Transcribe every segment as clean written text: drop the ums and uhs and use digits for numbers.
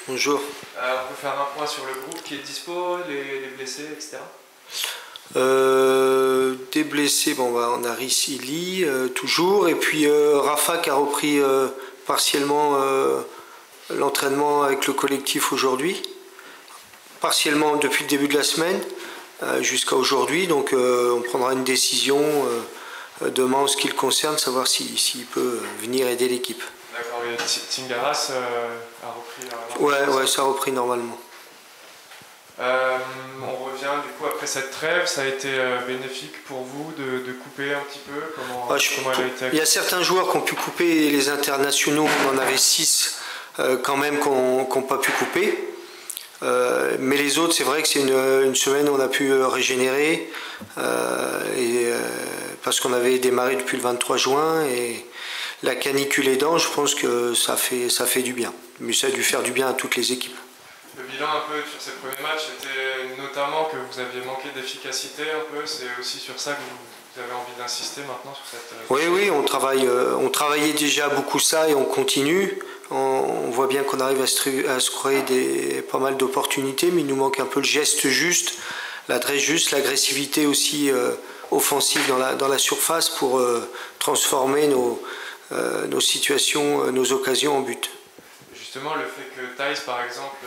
Bonjour. On peut faire un point sur le groupe qui est dispo, les blessés, etc. Des blessés, bon, on a Ricili toujours, et puis Rafa qui a repris partiellement l'entraînement avec le collectif aujourd'hui, partiellement depuis le début de la semaine jusqu'à aujourd'hui, donc on prendra une décision demain en ce qui le concerne, savoir s'il peut venir aider l'équipe. D'accord, et Tingaras a repris Ouais, ça a repris normalement. On revient du coup après cette trêve, ça a été bénéfique pour vous de couper un petit peu comment elle a été... Il y a certains joueurs qui ont pu couper, les internationaux, on en avait 6 quand même qui n'ont pas pu couper. Mais les autres, c'est vrai que c'est une semaine où on a pu régénérer parce qu'on avait démarré depuis le 23 juin et la canicule aidant, je pense que ça fait du bien. Mais ça a dû faire du bien à toutes les équipes. Le bilan un peu sur ces premiers matchs était notamment que vous aviez manqué d'efficacité un peu, c'est aussi sur ça que vous avez envie d'insister maintenant sur cette... Oui, on travaillait déjà beaucoup ça et on continue. On voit bien qu'on arrive à se créer pas mal d'opportunités, mais il nous manque un peu le geste juste, l'adresse juste, l'agressivité aussi offensive dans la surface pour transformer nos situations, nos occasions en but. Justement, le fait que Thaïs, par exemple,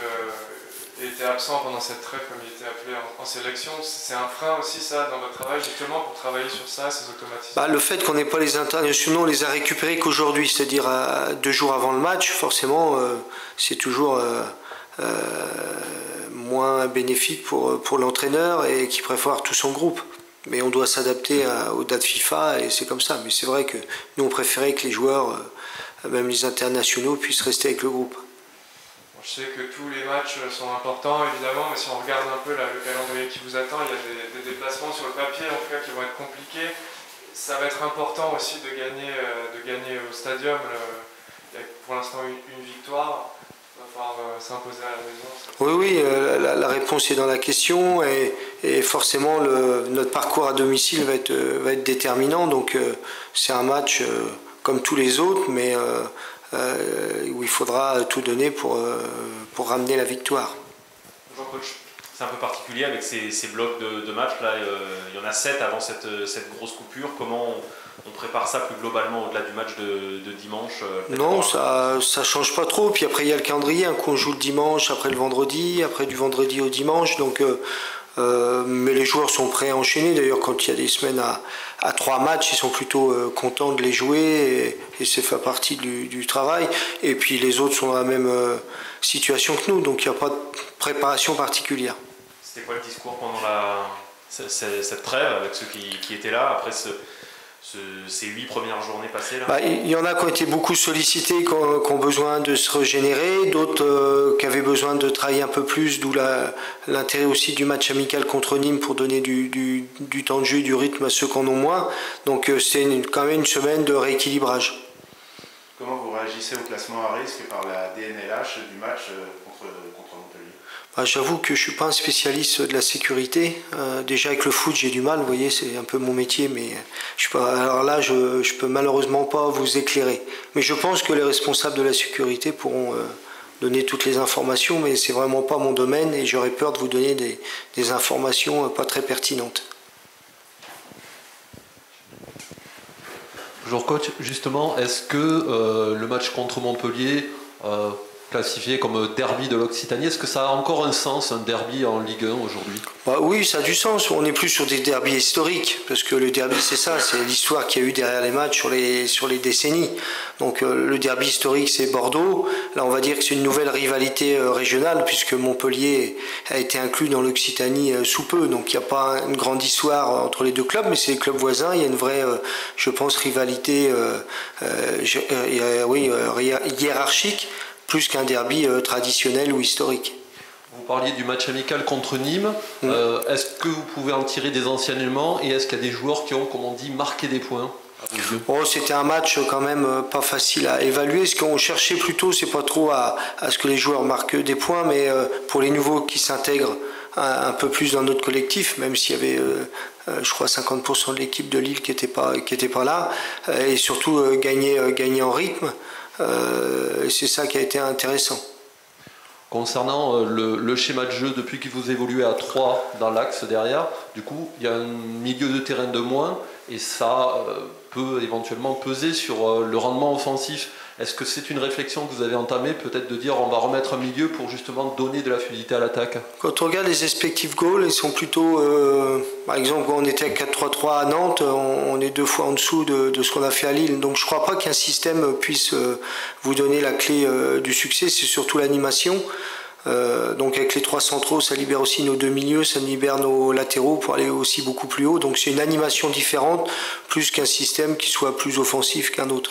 ait été absent pendant cette trêve, comme il était appelé en sélection, c'est un frein aussi, ça, dans votre travail, justement, pour travailler sur ça, ces automatismes? Le fait qu'on n'ait pas les internationaux, on les a récupérés qu'aujourd'hui, c'est-à-dire 2 jours avant le match, forcément, c'est toujours moins bénéfique pour l'entraîneur et qui préfère tout son groupe. Mais on doit s'adapter aux dates FIFA et c'est comme ça. Mais c'est vrai que nous, on préférait que les joueurs, même les internationaux, puissent rester avec le groupe. Je sais que tous les matchs sont importants, évidemment, mais si on regarde un peu le calendrier qui vous attend, il y a des déplacements sur le papier, en tout cas, qui vont être compliqués. Ça va être important aussi de gagner au stadium. Il y a pour l'instant une victoire. Il va falloir s'imposer à la maison. Oui, la réponse est dans la question et forcément notre parcours à domicile va être déterminant. Donc c'est un match comme tous les autres, mais où il faudra tout donner pour ramener la victoire. Bonjour coach, c'est un peu particulier avec ces blocs de matchs, là il y en a 7 avant cette grosse coupure. Comment on prépare ça plus globalement au-delà du match de dimanche? Non, ça change pas trop, puis après il y a le calendrier, un coup on joue le dimanche, après le vendredi, après du vendredi au dimanche, donc mais les joueurs sont prêts à enchaîner. D'ailleurs, quand il y a des semaines à 3 matchs, ils sont plutôt contents de les jouer et c'est fait partie du travail. Et puis les autres sont dans la même situation que nous, donc il n'y a pas de préparation particulière. C'était quoi le discours pendant cette trêve avec ceux qui étaient là après ces 8 premières journées passées là? Il y en a qui ont été beaucoup sollicités, qui ont besoin de se régénérer, d'autres qui avaient besoin de travailler un peu plus, d'où l'intérêt aussi du match amical contre Nîmes pour donner du temps de jeu et du rythme à ceux qui en ont moins. Donc c'est quand même une semaine de rééquilibrage. Comment vous réagissez au classement à risque par la DNLH du match contre Montpellier? J'avoue que je ne suis pas un spécialiste de la sécurité. Déjà avec le foot j'ai du mal, vous voyez, c'est un peu mon métier, mais alors là je ne peux malheureusement pas vous éclairer. Mais je pense que les responsables de la sécurité pourront donner toutes les informations, mais c'est vraiment pas mon domaine et j'aurais peur de vous donner des informations pas très pertinentes. Bonjour coach, justement, est-ce que le match contre Montpellier, classifié comme derby de l'Occitanie, est-ce que ça a encore un sens, un derby en Ligue 1 aujourd'hui? Oui, ça a du sens. On n'est plus sur des derbys historiques, parce que le derby c'est ça, c'est l'histoire qu'il y a eu derrière les matchs sur les décennies. Donc le derby historique c'est Bordeaux. Là on va dire que c'est une nouvelle rivalité régionale, puisque Montpellier a été inclus dans l'Occitanie sous peu. Donc il n'y a pas une grande histoire entre les deux clubs, mais c'est les clubs voisins. Il y a une vraie, je pense, rivalité hiérarchique, plus qu'un derby traditionnel ou historique. Vous parliez du match amical contre Nîmes. Est-ce que vous pouvez en tirer des enseignements et est-ce qu'il y a des joueurs qui ont, comme on dit, marqué des points? C'était un match quand même pas facile à évaluer. Ce qu'on cherchait plutôt, c'est pas trop à ce que les joueurs marquent des points, mais pour les nouveaux qui s'intègrent un peu plus dans notre collectif, même s'il y avait, je crois, 50% de l'équipe de Lille qui était pas là, et surtout gagner en rythme. C'est ça qui a été intéressant. concernant le schéma de jeu depuis que vous évoluez à 3 dans l'axe derrière. Du coup, il y a un milieu de terrain de moins et ça peut éventuellement peser sur le rendement offensif. Est-ce que c'est une réflexion que vous avez entamée, peut-être de dire on va remettre un milieu pour justement donner de la fluidité à l'attaque? Quand on regarde les expected goals, ils sont plutôt, par exemple, quand on était à 4-3-3 à Nantes, on est 2 fois en dessous de ce qu'on a fait à Lille. Donc je ne crois pas qu'un système puisse vous donner la clé du succès, c'est surtout l'animation. Donc avec les 3 centraux, ça libère aussi nos 2 milieux, ça libère nos latéraux pour aller aussi beaucoup plus haut. Donc c'est une animation différente, plus qu'un système qui soit plus offensif qu'un autre.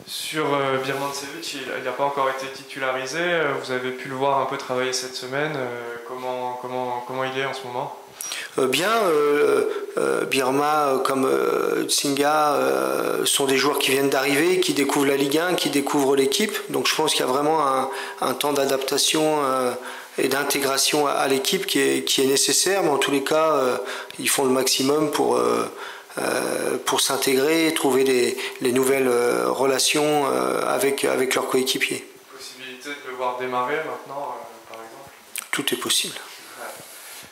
Sur Birmančević, il n'a pas encore été titularisé. Vous avez pu le voir un peu travailler cette semaine. Comment il est en ce moment? Bien, Birma comme Tsinga sont des joueurs qui viennent d'arriver, qui découvrent la Ligue 1, qui découvrent l'équipe. Donc je pense qu'il y a vraiment un temps d'adaptation et d'intégration à l'équipe qui est nécessaire. Mais en tous les cas, ils font le maximum pour s'intégrer, trouver les nouvelles relations avec leurs coéquipiers. Possibilité de le voir démarrer maintenant, par exemple? Tout est possible.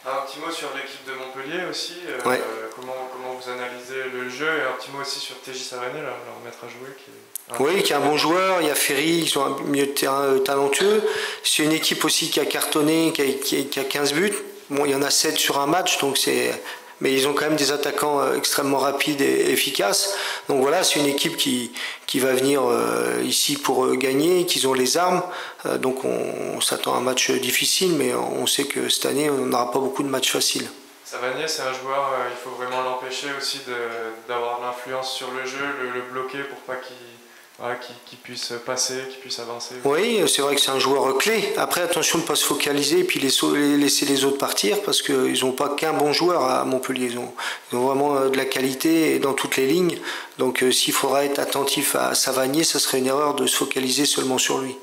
Un petit mot sur l'équipe de Montpellier aussi. Ouais. Comment vous analysez le jeu, et un petit mot aussi sur TJ Savanier, leur maître à jouer. Oui, qui est un bon joueur. Il y a Ferry, ils ont un milieu de terrain talentueux. C'est une équipe aussi qui a cartonné, qui a 15 buts. Bon, il y en a 7 sur un match, donc mais ils ont quand même des attaquants extrêmement rapides et efficaces. Donc voilà, c'est une équipe qui va venir ici pour gagner, qu'ils ont les armes. Donc on s'attend à un match difficile, mais on sait que cette année, on n'aura pas beaucoup de matchs faciles. Savanier, c'est un joueur, il faut vraiment l'empêcher aussi d'avoir de l'influence sur le jeu, le bloquer pour pas qu'il puisse passer, qu'il puisse avancer. Oui, c'est vrai que c'est un joueur clé. Après, attention de ne pas se focaliser et puis laisser les autres partir parce qu'ils n'ont pas qu'un bon joueur à Montpellier. Ils ont vraiment de la qualité dans toutes les lignes. Donc s'il faudra être attentif à Savanier, ça serait une erreur de se focaliser seulement sur lui.